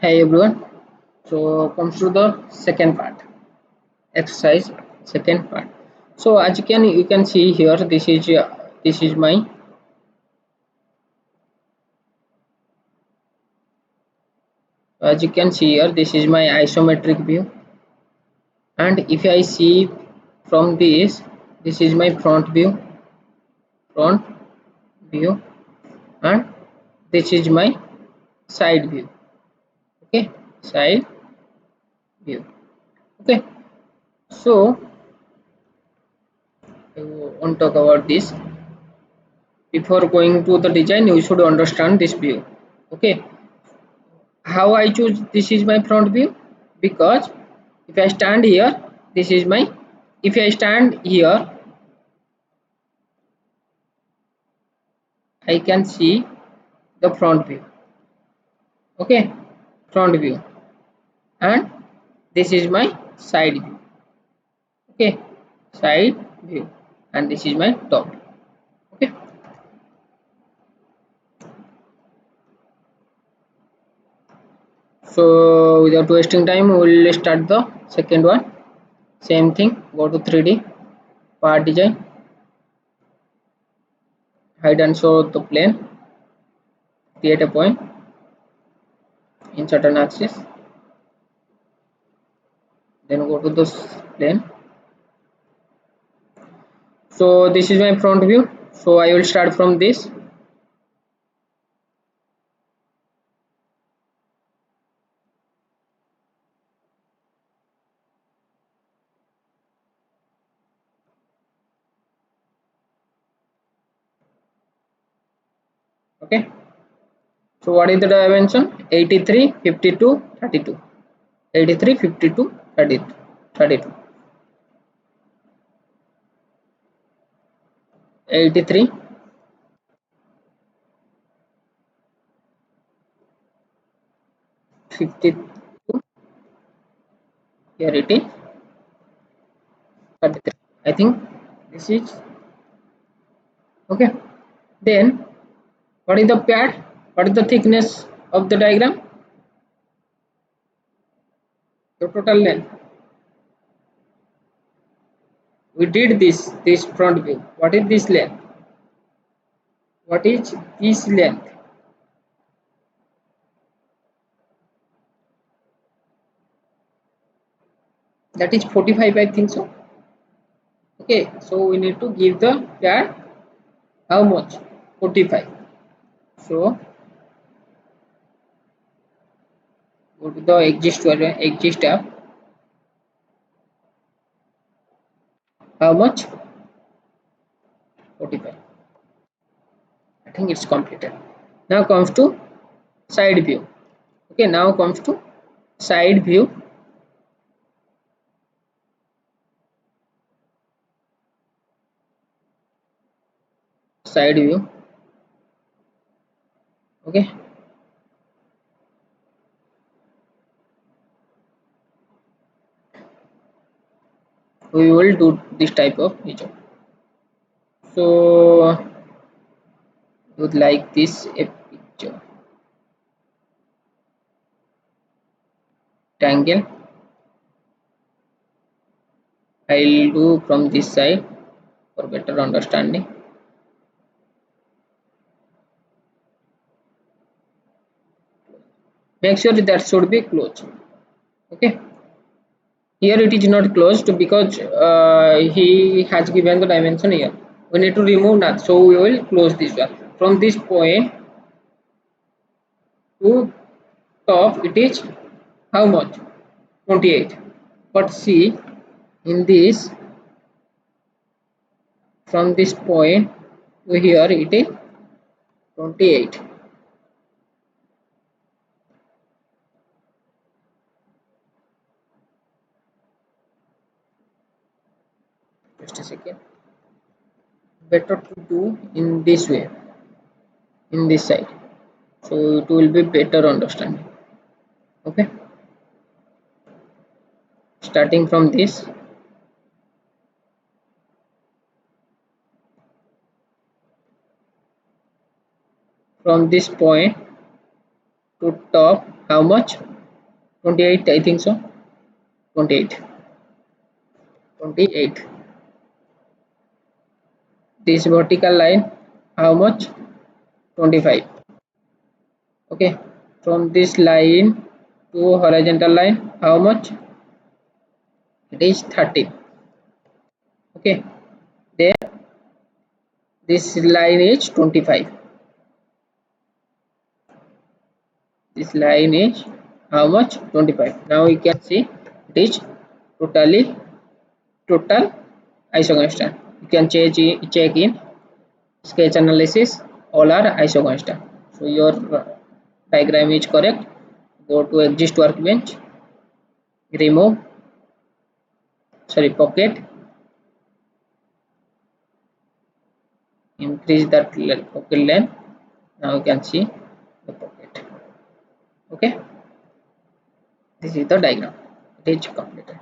Hey everyone. So comes to the second part, exercise second part. So as you can see here, this is my, as you can see here, this is my isometric view. And if I see from this is my front view, and this is my side view. Okay, side view. Okay, so I want to talk about this. Before going to the design, you should understand this view. Okay, how I choose this is my front view, because if I stand here, this is my, if I stand here, I can see the front view. Okay, front view, and this is my side view. Okay, side view, and this is my top. Okay, so without wasting time, we will start the second one. Same thing, go to 3D part design, hide and show the plane, create a point, insert an axis, then go to this plane. So this is my front view, so I will start from this. Okay, so what is the dimension? 83, 52, 32. 83, 52, 30, 32. 83, 52, here it is, 33. I think this is okay. Then what is the pad? What is the thickness of the diagram? The total length. We did this front view. What is this length? What is this length? That is 45, I think so. Okay, so we need to give the pad how much? 45. So go to the exist tab. How much? 45. I think it's completed. Now comes to side view. Okay, now comes to side view. Side view. Okay, we will do this type of picture. So would like this a picture triangle. I'll do from this side for better understanding. Make sure that should be closed. Okay, here it is not closed because he has given the dimension here. We need to remove that, so we will close this one. From this point to top, it is how much? 28. But see, in this, from this point to here, it is 28. Just a second. Better to do in this way, in this side, so it will be better understanding. Okay, starting from this, from this point to top, how much? 28, I think so. 28. 28. This vertical line, how much? 25. Okay, from this line to horizontal line, how much? It is 13. Okay, there this line is 25. This line is how much? 25. Now you can see it is total isoconstant. You can check in sketch analysis, all are isoconstant. So your diagram is correct. Go to exist workbench, remove, pocket, increase that pocket length. Now you can see the pocket. Okay, this is the diagram. It is completed.